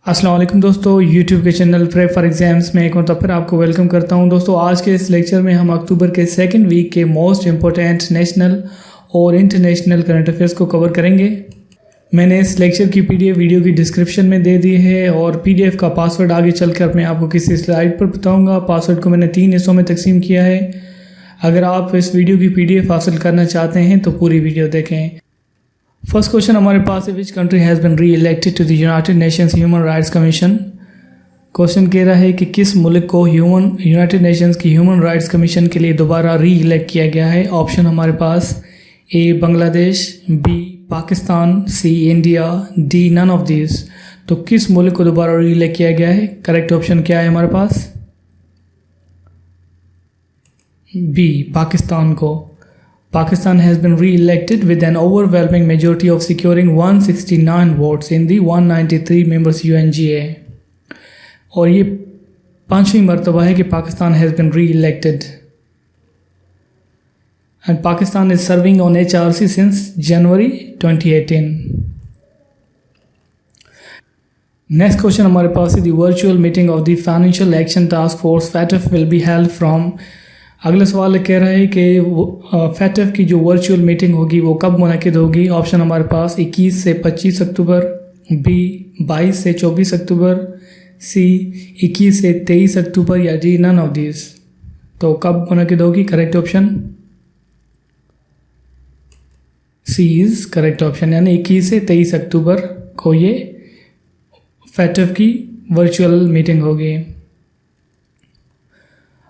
अस्सलाम वालेकुम दोस्तों, YouTube के चैनल प्रेप फॉर एग्ज़ाम्स में एक बार फिर आपको वेलकम करता हूं। दोस्तों आज के इस लेक्चर में हम अक्टूबर के सेकंड वीक के मोस्ट इम्पोर्टेंट नेशनल और इंटरनेशनल करंट अफेयर्स को कवर करेंगे। मैंने इस लेक्चर की PDF वीडियो की डिस्क्रिप्शन में दे दी है और PDF का पासवर्ड आगे चलकर मैं आपको किसी स्लाइड पर बताऊँगा। पासवर्ड को मैंने 3 हिस्सों में तकसीम किया है। अगर आप इस वीडियो की PDF हासिल करना चाहते हैं तो पूरी वीडियो देखें। फर्स्ट क्वेश्चन हमारे पास है, which country has been reelected to the United Nations human rights commission. Question कह रहा है कि किस मुल्क को यूनाइटेड नेशंस की ह्यूमन राइट्स कमीशन के लिए दोबारा री इलेक्ट किया गया है। ऑप्शन हमारे पास A Bangladesh, B Pakistan, C India, D none of this. तो किस मुल्क को दोबारा री इलेक्ट किया गया है? करेक्ट ऑप्शन क्या है हमारे पास? बी पाकिस्तान को। Pakistan has been re-elected with an overwhelming majority of securing 169 votes in the 193 members UNGA। और ये 5वीं मरतबा है कि Pakistan has been re-elected and Pakistan is serving on HRC since January 2018। Next question हमारे पास है, the virtual meeting of the financial action task force FATF will be held from. अगला सवाल कह रहा है कि FATF की जो वर्चुअल मीटिंग होगी वो कब मुनक़िद होगी। ऑप्शन हमारे पास 21 से 25 अक्टूबर, बी 22 से 24 अक्टूबर, सी 21 से 23 अक्टूबर या डी नन ऑफ दिस। तो कब मुनक़िद होगी? Correct option C is correct option, यानी 21 से 23 अक्टूबर को ये FATF की वर्चुअल मीटिंग होगी।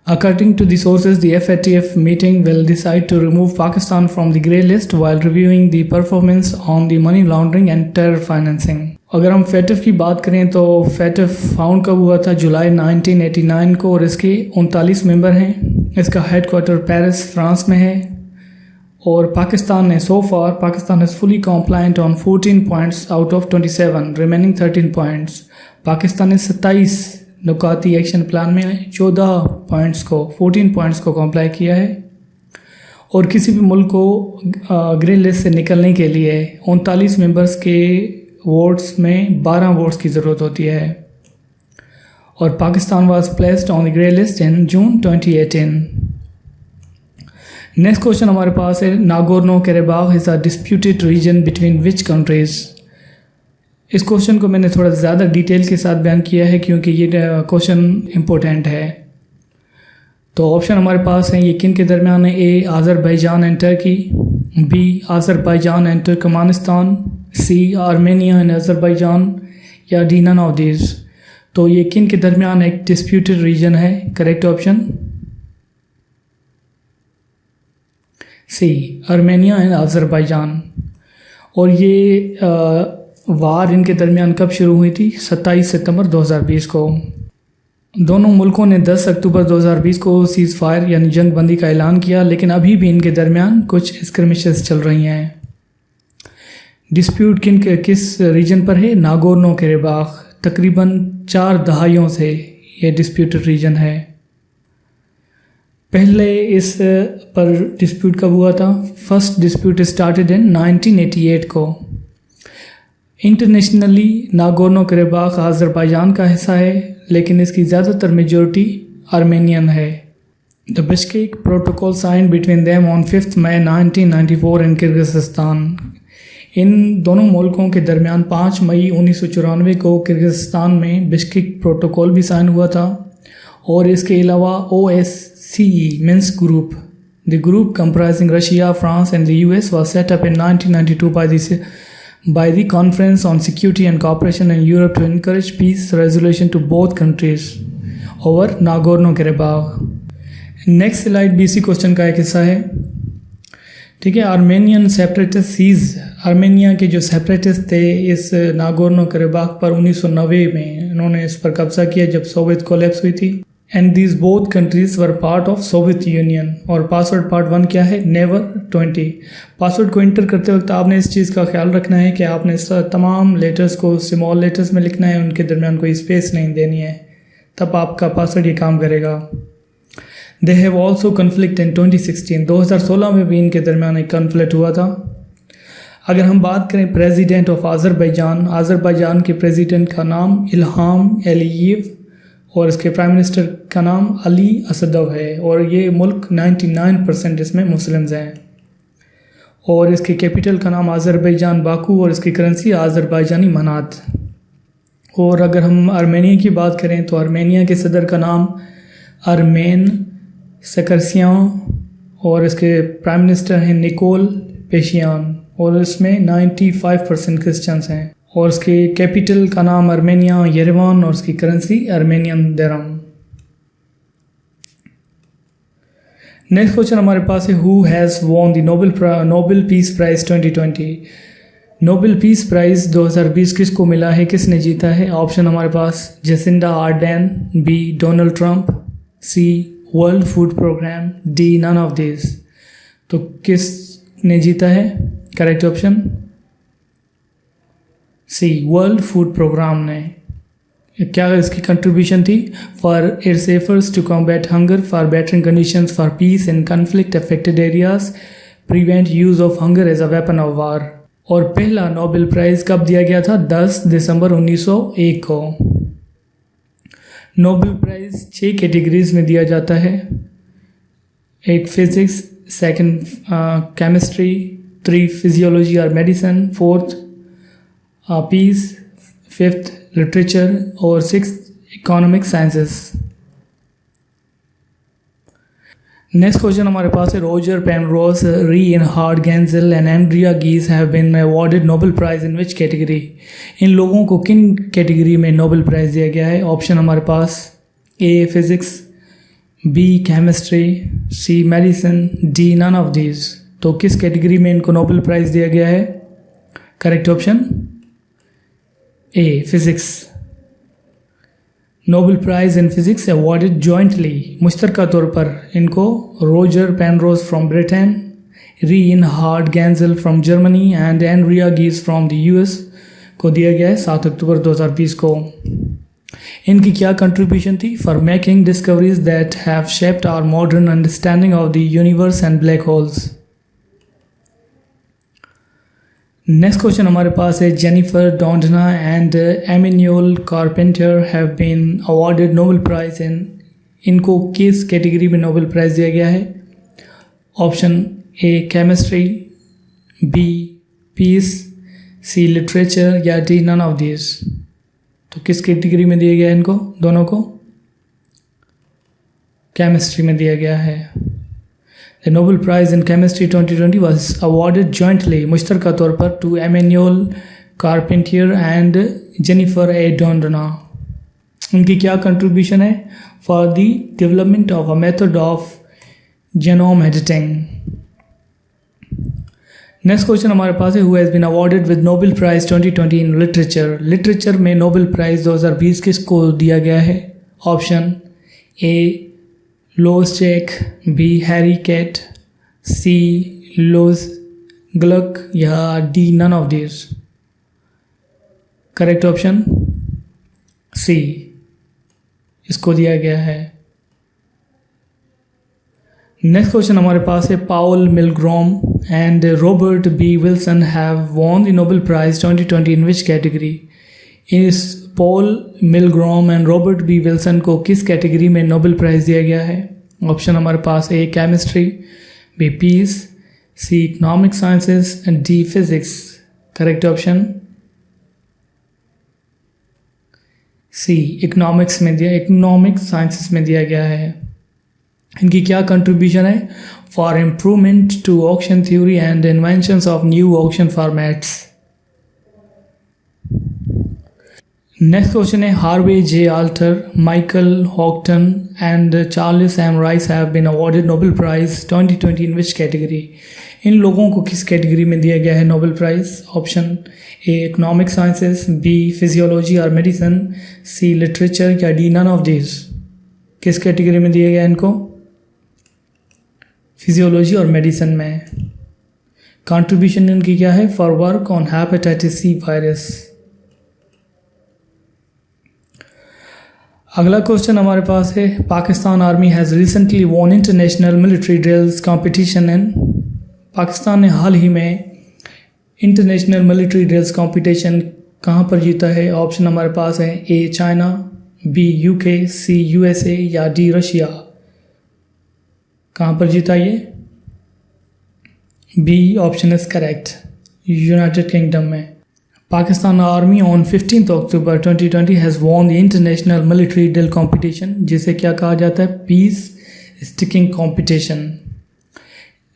According to the sources, the FATF meeting will decide to remove Pakistan from the grey list while reviewing the performance on the money laundering and terror financing। अगर हम FATF की बात करें तो FATF found कब हुआ था? जुलाई 1989 को और इसके 39 मेंबर हैं। इसका हेडक्वार्टर पेरिस फ्रांस में है और पाकिस्तान ने Pakistan is fully compliant on 14 points out of 27 remaining 13 points। Pakistan ने 27 नुकाती एक्शन प्लान में 14 पॉइंट्स को कॉम्प्लाई किया है और किसी भी मुल्क को ग्रे लिस्ट से निकलने के लिए 39 मेंबर्स के वोट्स में 12 वोट्स की ज़रूरत होती है और Pakistan was placed on the grey list in June 2018। Next question हमारे पास है, Nagorno Karabakh is a disputed region between which countries. इस क्वेश्चन को मैंने थोड़ा ज़्यादा डिटेल के साथ बयान किया है क्योंकि ये क्वेश्चन इम्पोर्टेंट है। तो ऑप्शन हमारे पास हैं, ये किन के दरमियान है? A Azerbaijan and Turkey, B Azerbaijan and Turkmenistan, C Armenia and Azerbaijan या डी नन ऑफ दिस। तो ये किन के दरमियान एक डिस्प्यूटेड रीजन है? Correct option C Armenia and Azerbaijan. और ये वार इनके दरमियान कब शुरू हुई थी? 27 सितंबर 2020 को। दोनों मुल्कों ने 10 अक्टूबर 2020 को सीज़ फायर यानी जंग बंदी का ऐलान किया, लेकिन अभी भी इनके दरमियान कुछ स्क्रमिशेस चल रही हैं। डिस्प्यूट किस रीजन पर है? नागोर्नो कैराबाख। तकरीबन 4 दहाइयों से ये डिस्प्यूटेड रीजन है। पहले इस पर डिस्प्यूट कब हुआ था? फर्स्ट डिस्प्यूट स्टार्टेड इन 1988 को। इंटरनेशनली नागोर्नो कैराबाख आज़रबाईजान का हिस्सा है, लेकिन इसकी ज़्यादातर मेजॉरिटी आर्मेनियन है। The Bishkek protocol sign between them on 5 May 1994 in Kyrgyzstan. इन दोनों मुल्कों के दरमियान 5 मई 1994 को किर्गिज़स्तान में बिश्केक प्रोटोकॉल भी साइन हुआ था और इसके अलावा OSCE Minsk group, the group comprising Russia, France and the US was set up in 1992 by the Conference on Security and Cooperation in Europe to encourage peace resolution to both countries over Nagorno-Karabakh। Next slide भी इसी question का एक हिस्सा है। ठीक है, Armenian separatist seize, Armenia के जो सेपरेटिस्ट थे इस नागोर्नो कैराबाख पर 1990 में इन्होंने इस पर कब्जा किया जब सोवियत कोलैप्स हुई थी। And these both countries were part of Soviet union. और पासवर्ड पार्ट 1 क्या है? नेवर 20। पासवर्ड को इंटर करते वक्त आपने इस चीज़ का ख्याल रखना है कि आपने तमाम लेटर्स को स्मॉल लेटर्स में लिखना है, उनके दरमियान कोई स्पेस नहीं देनी है, तब आपका पासवर्ड ये काम करेगा। दे हैव ऑल्सो कन्फ्लिक्ट इन 2016। 2016 में भी इनके दरमियान एक कन्फ्लिक्ट हुआ था। अगर हम बात करें प्रेसिडेंट ऑफ आज़रबाईजान के प्रेसिडेंट का नाम इल्हाम एलियेव और इसके प्राइम मिनिस्टर का नाम अली असदव है, और ये मुल्क 99% इसमें मुस्लिम्स हैं। और इसके कैपिटल का नाम आज़रबाईजान बाकू और इसकी करेंसी आज़रबाईजानी मनात। और अगर हम आर्मेनिया की बात करें तो आर्मेनिया के सदर का नाम अरमेन सकरसियान और इसके प्राइम मिनिस्टर हैं निकोल पेशियान, और इसमें 95% क्रिश्चियंस हैं। और इसके कैपिटल का नाम आर्मेनिया येरेवान और उसकी currency Armenian dirham. Next question हमारे पास है, who has won the Nobel Peace Prize 2020। Nobel Peace Prize 2020 किसको मिला है, किसने जीता है? ऑप्शन हमारे पास Jacinda Ardern, B Donald Trump, C World Food Programme, D none of this. तो किसने जीता है? Correct option C World Food Programme ने। क्या इसकी कंट्रीब्यूशन थी? For its efforts to combat hunger, for bettering conditions for peace in conflict affected areas, prevent use of hunger as a weapon of war. और पहला Nobel prize कब दिया गया था? 10 दिसंबर 1901 को। नोबेल प्राइज़ 6 कैटेगरीज में दिया जाता है। एक फिजिक्स, सेकंड केमिस्ट्री, 3 फिजियोलॉजी और medicine, 4th peace, 5th literature और 6th economic sciences. Next question हमारे पास है, Roger Penrose, Reinhard Genzel and Andrea Ghez have been awarded Nobel Prize in which category. इन लोगों को किन कैटेगरी में नोबेल प्राइज़ दिया गया है? ऑप्शन हमारे पास A physics, B chemistry, C medicine, D none of these. तो किस कैटेगरी में इनको नोबेल प्राइज़ दिया गया है? Correct option A physics. Nobel Prize in physics awarded jointly, मुश्तरका तौर पर इनको Roger Penrose from Britain, Reinhard Genzel from Germany and Andrea Ghez from the US को दिया गया है 7 अक्टूबर 2020 को। इनकी क्या कंट्रीब्यूशन थी? For making discoveries that have shaped our modern understanding of the universe and black holes. Next question हमारे पास है, Jennifer Doudna and Emmanuelle Charpentier have been awarded Nobel Prize इनको किस कैटेगरी में नोबेल प्राइज़ दिया गया है? Option A chemistry, B peace, C literature या डी नन ऑफ दिस। तो किस कैटेगरी में दिया गया है इनको दोनों को? केमिस्ट्री में दिया गया है। The Nobel Prize in Chemistry 2020 was awarded jointly, मुश्तरका तौर पर, to Emmanuel Carpentier and Jennifer A. Doudna। उनकी क्या कंट्रीब्यूशन है? For the development of a method of genome editing। Next question हमारे पास है, who has been awarded with Nobel Prize 2020 in literature. Literature में Nobel Prize 2020 किसको दिया गया है? Option A Lostek, B Harry Kat, C Louise Gluck या D none of this. Correct option C, इसको दिया गया है। नेक्स्ट क्वेश्चन हमारे पास है, Paul Milgrom and Robert B Wilson have won the Nobel Prize 2020 in which category. इस Paul Milgrom and Robert B Wilson को किस कैटेगरी में नोबेल प्राइज़ दिया गया है? ऑप्शन हमारे पास A chemistry, B peace, C economic sciences and D physics. Correct option C economic sciences में दिया गया है। इनकी क्या कंट्रीब्यूशन है? For improvement to auction theory and inventions of new auction formats. Next question है, Harvey J Alter, Michael Houghton and Charles M Rice have been awarded Nobel Prize 2020 in which category. इन लोगों को किस category में दिया गया है Nobel prize? Option A economic sciences, B physiology और मेडिसिन, सी लिटरेचर या डी नन ऑफ दिस। किस कैटेगरी में दिया गया इनको? फिजियोलॉजी और मेडिसिन में। कंट्रीब्यूशन इनकी क्या है? For work on hepatitis C virus. अगला क्वेश्चन हमारे पास है, Pakistan army has recently won international military drills competition in. Pakistan ने हाल ही में इंटरनेशनल मिलिट्री ड्रिल्स कंपटीशन कहाँ पर जीता है? ऑप्शन हमारे पास है A China, B UK, C USA या डी रशिया। कहाँ पर जीता ये? B option is correct, United Kingdom में। Pakistan army on 15 October 2020 has won the international military drill competition, जिसे क्या कहा जाता है? Pace sticking competition.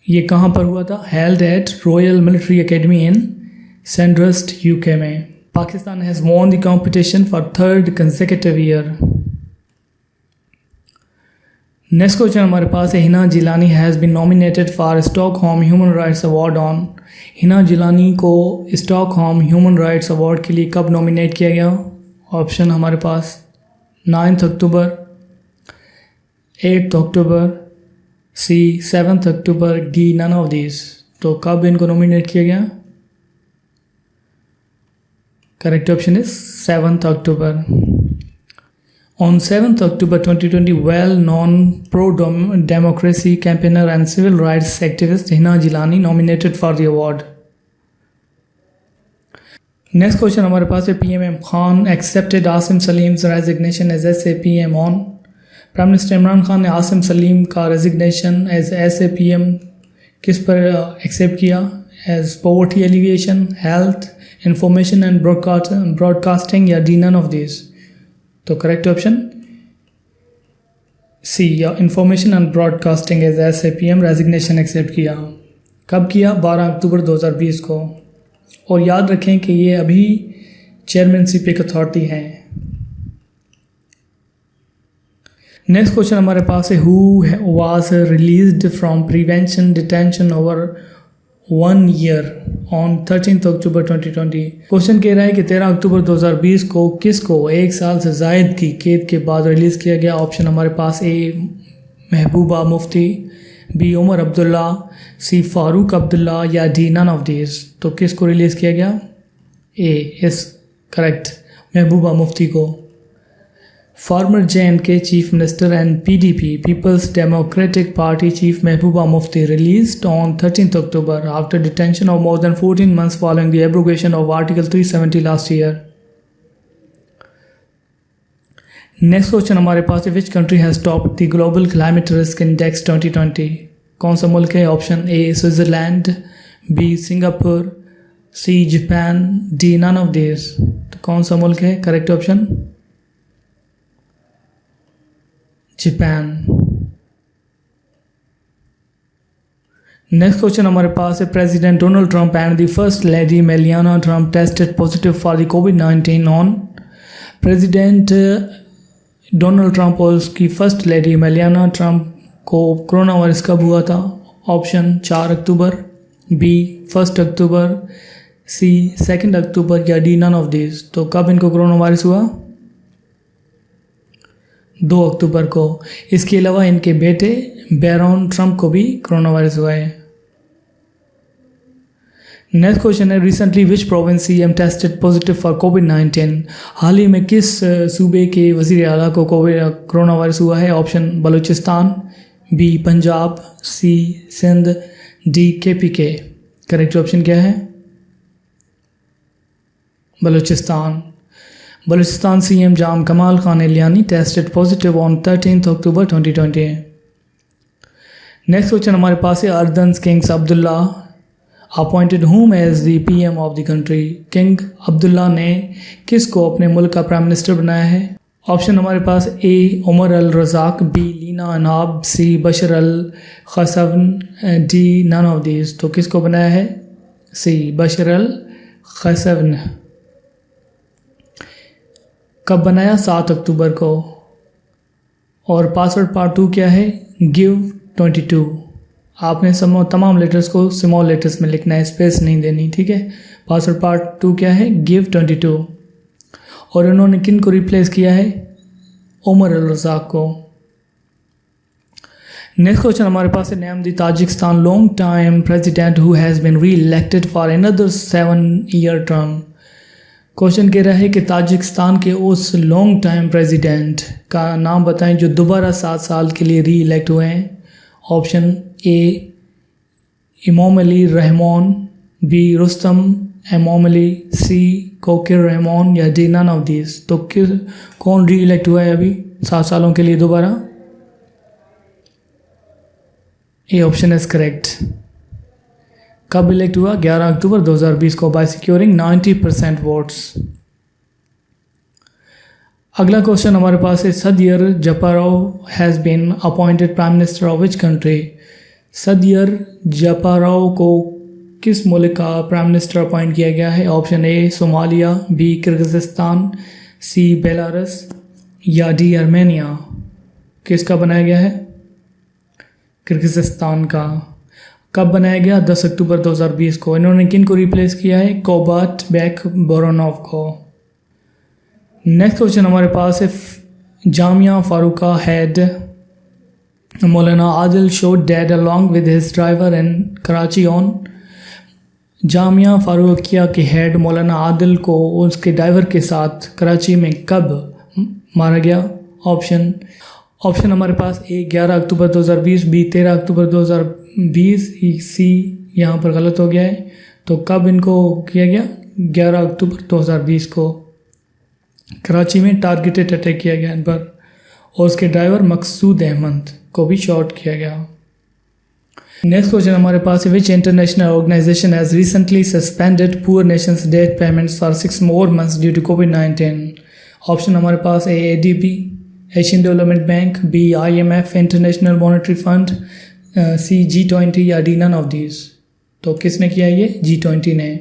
ये कहाँ पर हुआ था? Held at Royal Military Academy in Sandhurst UK में। Pakistan has won the competition for third consecutive year. Next question हमारे पास है, Hina Jilani has been nominated for Stockholm human rights award on. Hina Jilani को स्टॉकहोम ह्यूमन राइट्स अवार्ड के लिए कब nominate किया गया? ऑप्शन हमारे पास 9 अक्टूबर, 8 अक्टूबर, सी 7 अक्टूबर, डी नन ऑफ दिस। तो कब इनको नॉमिनेट किया गया? Correct option is 7 October. On 7th October 2020, well-known pro-democracy campaigner and civil rights activist Hina Jilani nominated for the award. Next question हमारे पास है, PM Khan accepted Asim Salim's resignation as SAPM on। Prime minister Imran Khan ने आसिम सलीम का resignation as SAPM किस पर accept किया? As poverty alleviation, health, information and broadcasting या D none of this. तो करेक्ट ऑप्शन सी या information and broadcasting as SAPM resignation accept किया। कब किया? 12 अक्टूबर 2020 को। और याद रखें कि ये अभी चेयरमैनशिप एक अथॉरिटी है। नेक्स्ट क्वेश्चन हमारे पास है, who was released from prevention detention over 1 year on 13 October 2020। Question कह रहा है कि 13 अक्टूबर 2020 को किसको 1 साल से जायद की कैद के बाद रिलीज़ किया गया? ऑप्शन हमारे पास ए महबूबा मुफ्ती, बी उमर अब्दुल्ला, सी फारूक अब्दुल्ला या डी नन ऑफ दिस। तो किसको रिलीज़ किया गया? ए इस करेक्ट, महबूबा मुफ्ती को। Former J&K Chief Minister and PDP People's Democratic Party Chief Mehbooba Mufti released on 13th October after detention of more than 14 months following the abrogation of Article 370 last year. Next question हमारे पास है, which country has topped the Global Climate Risk Index 2020? कौन सा मुल्क है? Option A Switzerland, B Singapore, C Japan, D none of this. तो कौन सा मुल्क है? Correct option Japan. Next question हमारे पास है, President Donald Trump and the first lady Melania Trump tested positive for the कोविड-19 ऑन। प्रेसिडेंट डोनाल्ड ट्रंप और उसकी फर्स्ट लेडी मेलियाना ट्रंप को कोरोना वायरस कब हुआ था? ऑप्शन 4 अक्टूबर, बी 1 अक्टूबर, सी 2 अक्टूबर या डी नन ऑफ दिस। तो कब इनको कोरोना वायरस हुआ? 2 अक्टूबर को। इसके अलावा इनके बेटे बैरॉन ट्रंप को भी कोरोना वायरस हुआ है। नेक्स्ट क्वेश्चन है, recently which province CM tested positive for कोविड-19? हाल ही में किस सूबे के वज़ीर आला को कोरोना वायरस हुआ है? Option Balochistan, B Punjab, C Sindh, D KPK। Correct option क्या है? Balochistan. Balochistan CM Jam Kamal Khan Aliani tested positive on 13 October 2020। Next question हमारे पास है, अर्दन king's Abdullah appointed whom as the PM of the country? King Abdullah ने किसको अपने मुल्क का प्राइम मिनिस्टर बनाया है? ऑप्शन हमारे पास A Omar al Razzaz, B Lina Annab, C Bisher al Khasawneh, D none of this. तो किसको बनाया है? सी बशर अल खसवन। कब बनाया? 7 अक्टूबर को। और पासवर्ड पार्ट 2 क्या है? गिव 22। आपने तमाम लेटर्स को स्मॉल लेटर्स में लिखना है, स्पेस नहीं देनी, ठीक है। पासवर्ड पार्ट 2 क्या है? गिव 22। और इन्होंने किन को रिप्लेस किया है? उमर अल रज़ाक को। नेक्स्ट क्वेश्चन हमारे पास है, name the Tajikistan long time president who has been reelected for another 7-year term. Question कह रहा है कि ताजिकिस्तान के उस लॉन्ग टाइम प्रेसिडेंट का नाम बताएं जो दोबारा 7 साल के लिए री इलेक्ट हुए हैं। ऑप्शन ए इमाम अली रहमान, बी रुस्तम एमोमली, सी कोकिर रहमान या डी नन ऑफ दीज। तो कौन री इलेक्ट हुआ है अभी 7 सालों के लिए दोबारा? A option is correct. कब इलेक्ट हुआ? 11 अक्टूबर 2020 को बाय सिक्योरिंग 90% वोट्स। अगला क्वेश्चन हमारे पास है, Sadyr Japarov has been appointed prime minister of which country? Sadyr Japarov को किस मुल्क का प्राइम मिनिस्टर अपॉइंट किया गया है? Option A Somalia, B Kyrgyzstan, C Belarus या डी आर्मेनिया। किसका बनाया गया है? किर्गिज़स्तान का। कब बनाया गया? 10 अक्टूबर 2020 को। इन्होंने किन को रिप्लेस किया है? कोबात बैक बोरोनोव को। नेक्स्ट क्वेश्चन हमारे पास है, Jamia Farooqia head Maulana Adil shot dead along with his driver in Karachi on. Jamia Farooqia के हेड मौलाना आदिल को उसके ड्राइवर के साथ कराची में कब मारा गया? ऑप्शन हमारे पास ए 11 अक्टूबर 2020, बी 13 अक्टूबर 2020, सी यहाँ पर गलत हो गया है। तो कब इनको किया गया? 11 अक्टूबर 2020 को कराची में टारगेटेड अटैक किया गया इन पर, और उसके ड्राइवर मकसूद अहमद को भी शॉट किया गया। नेक्स्ट क्वेश्चन हमारे पास है, which international organization has recently suspended poor nations debt payments for 6 more months due to कोविड-19? ऑप्शन हमारे पास A ADB, Asian Development Bank, B IMF International Monetary Fund, C G20 या D none of these. तो किसने किया ये? G20 ने।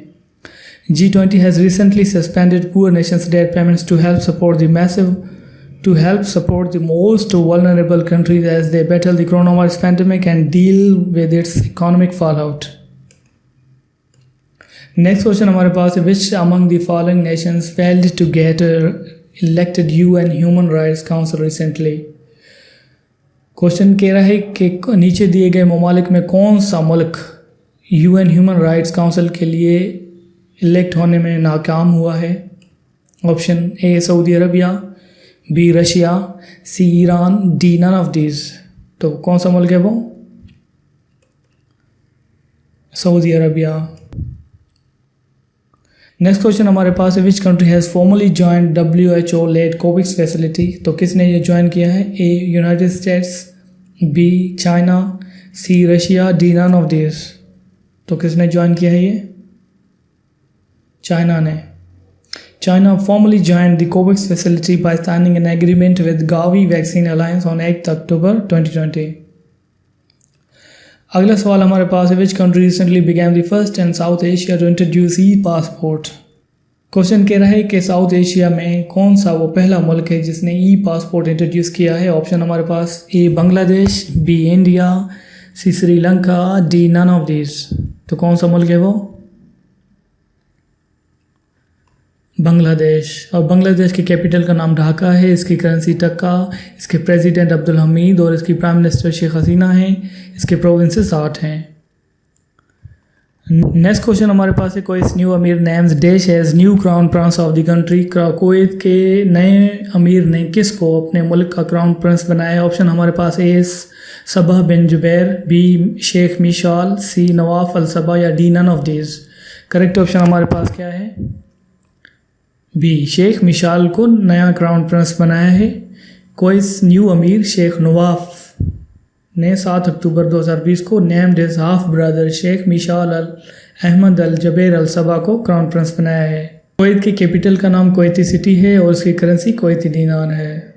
G20 has recently suspended poor nations debt payments to help support the most vulnerable countries as they battle the coronavirus pandemic and deal with its economic fallout. Next question हमारे पास है, which among the following nations failed to get elected UN Human Rights Council recently? Question कह रहा है कि नीचे दिए गए ममालिक में कौन सा मुल्क UN ह्यूमन राइट्स काउंसिल के लिए इलेक्ट होने में नाकाम हुआ है? Option A Saudi Arabia, B Russia, C Iran, D none of these. तो कौन सा मुल्क है वो? Saudi Arabia. नेक्स्ट क्वेश्चन हमारे पास है, which country has formally joined WHO led Covax facility? तो किसने ये ज्वाइन किया है? A United States, B China, C Russia, D none of these. तो किसने ज्वाइन किया है ये? चाइना ने। China formally joined the COVAX facility by signing an agreement with Gavi Vaccine Alliance on 8 October 2020. अगला सवाल हमारे पास है, which country recently became the first in South Asia to introduce e-passport? Question कह रहा है कि साउथ एशिया में कौन सा वो पहला मुल्क है जिसने e-passport इंट्रोड्यूस किया है? ऑप्शन हमारे पास A Bangladesh, B India, C Sri Lanka, D none of these. तो कौन सा मुल्क है वो? बांग्लादेश। और बांग्लादेश की कैपिटल का नाम ढाका है, इसकी करेंसी टक्का, इसके प्रेसिडेंट अब्दुल हमीद और इसकी प्राइम मिनिस्टर शेख हसीना हैं। इसके प्रोविंसेस 8 हैं। नेक्स्ट क्वेश्चन हमारे पास है, कोई न्यू अमीर नेम्स देश as new crown prince of the country? Kuwait के नए अमीर ने किसको अपने मुल्क का क्राउन प्रिंस बनाया है? ऑप्शन हमारे पास A Saba bin Zubair, B Sheikh Mishal, C Nawaf al Saba या D none of these. Correct option हमारे पास क्या है? बी शेख मिशाल को नया क्राउन प्रिंस बनाया है। कोई न्यू अमीर शेख नवाफ ने 7 अक्टूबर 2020 को named his half brother Sheikh Mishal al Ahmad al Jaber al Sabah को क्राउन प्रिंस बनाया है। कुवैत की कैपिटल का नाम कुवैती सिटी है और उसकी करेंसी कुवैती दीनार है।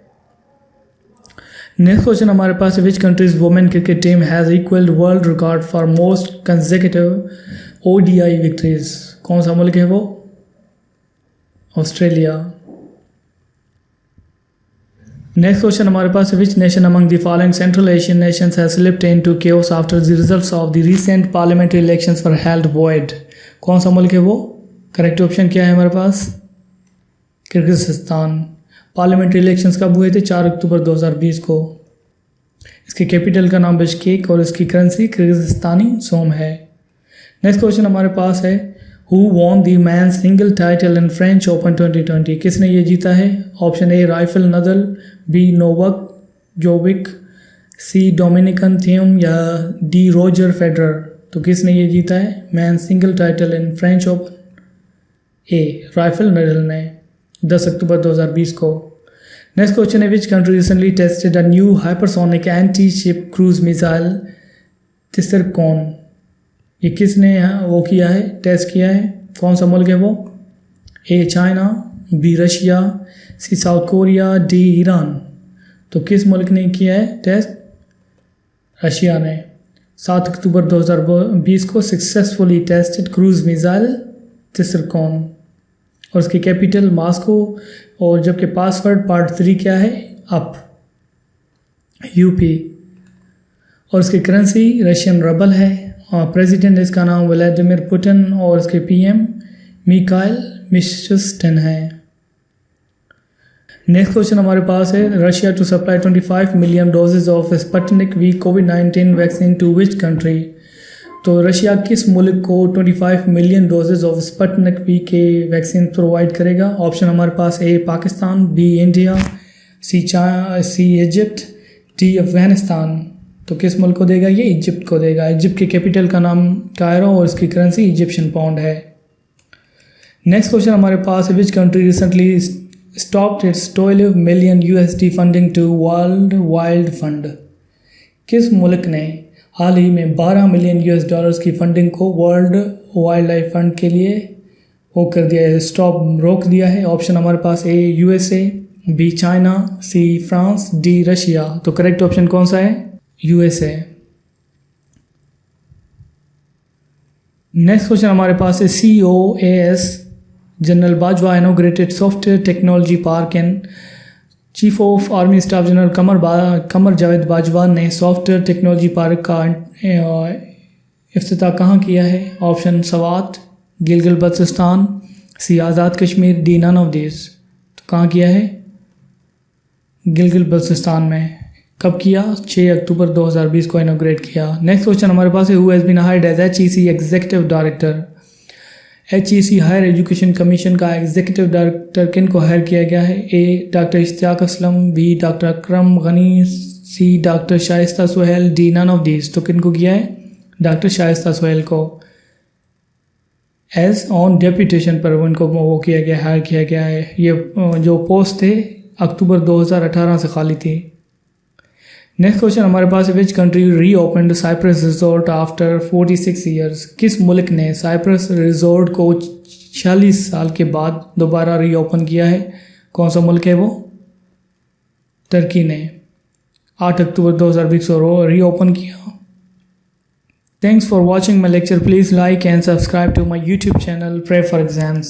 नेक्स्ट क्वेश्चन हमारे पास है, which countries women cricket team has equalled world record for most consecutive ODI victories? कौन सा मुल्क है वो? ऑस्ट्रेलिया। नेक्स्ट क्वेश्चन हमारे पास है, which nation among the following central Asian Nations has slipped into chaos after the results of the recent parliamentary elections were held void? कौन सा मुल्क है वो? करेक्ट ऑप्शन क्या है हमारे पास? किर्गिज़स्तान। पार्लियामेंट्री इलेक्शंस कब हुए थे? 4 अक्टूबर 2020 को। इसके कैपिटल का नाम बिश्केक और इसकी करेंसी किर्गिज़स्तानी सोम है। नेक्स्ट क्वेश्चन हमारे पास है, Who won the men's single title in French Open 2020? किसने ये जीता है? Option A Rafael Nadal, B Novak Djokovic, C Dominic Thiem या डी रोजर फेडरर। तो किसने ये जीता है? Man single title in French Open. A Rafael Nadal ने 10 अक्टूबर 2020 को। नेक्स्ट क्वेश्चन है, which country recently tested a new hypersonic anti ship cruise missile Tsirkon. ये किसने वो किया है, टेस्ट किया है? कौन सा मुल्क है वो? ए चाइना, बी रशिया, सी साउथ कोरिया, डी ईरान। तो किस मुल्क ने किया है टेस्ट? रशिया ने 7 अक्टूबर 2020 को सक्सेसफुली टेस्टेड क्रूज मिसाइल तिसरकॉन और उसकी कैपिटल मॉस्को। और जबकि पासवर्ड पार्ट 3 क्या है? Up UP. और उसकी करेंसी रशियन रबल है और प्रेसिडेंट इसका नाम व्लादिमीर पुतिन और उसके पीएम मिखाइल मिशुस्टिन है। नेक्स्ट क्वेश्चन हमारे पास है, Russia to supply 25 million doses of Sputnik V कोविड-19 वैक्सीन टू विच कंट्री। तो रशिया किस मुल्क को 25 million doses of Sputnik V के वैक्सीन प्रोवाइड करेगा? ऑप्शन हमारे पास A Pakistan, B India, C Egypt, D Afghanistan. तो किस मुल्क को देगा ये? इजिप्ट को देगा। इजिप्ट की कैपिटल का नाम कायरो और इसकी करेंसी इजिप्शियन पाउंड है। नेक्स्ट क्वेश्चन हमारे पास है, which country recently stopped its 12 million USD funding to world wild fund. किस मुल्क ने हाल ही में 12 मिलियन यूएस डॉलर्स की फंडिंग को वर्ल्ड वाइल्ड लाइफ फंड के लिए वो कर दिया है, स्टॉप रोक दिया है? ऑप्शन हमारे पास A USA, B China, C France, D Russia. तो करेक्ट ऑप्शन कौन सा है? यूएसए। नेक्स्ट क्वेश्चन हमारे पास है, COAS General Bajwa inaugurated software technology park and chief of army staff General Qamar Javed Bajwa ने सॉफ्टवेयर टेक्नोलॉजी पार्क का इफ्तिताह कहाँ किया है? Option Swat, Gilgit Baltistan, C Azad Kashmir, D none of this. तो कहाँ किया है? गिलगित बल्तिस्तान में। कब किया? 6 अक्टूबर 2020 को इनोग्रेट किया। नेक्स्ट क्वेश्चन हमारे पास है, who has been hired as HEC executive director. HEC higher education commission का एग्जीक्यूटिव डायरेक्टर किन को हायर किया गया है? A doctor Ishtiaq Aslam, B doctor Akram Gani, C doctor Shaista Suhail, D none of this. तो किन को किया है? डॉक्टर शाइस्ता सुहेल को एज ऑन डेप्यूटेशन पर उनको वो किया गया, हायर किया गया है। ये जो पोस्ट थे अक्टूबर 2018 से खाली थी। नेक्स्ट क्वेश्चन हमारे पास है, which country reopened Cyprus resort after 46 years. किस मुल्क ने साइप्रस रिजोर्ट को 46 साल के बाद दोबारा री ओपन किया है? कौन सा मुल्क है वो? टर्की ने 8 अक्टूबर 2020 को री ओपन किया। Thanks for watching my lecture. Please like and subscribe to my YouTube channel pray for exams.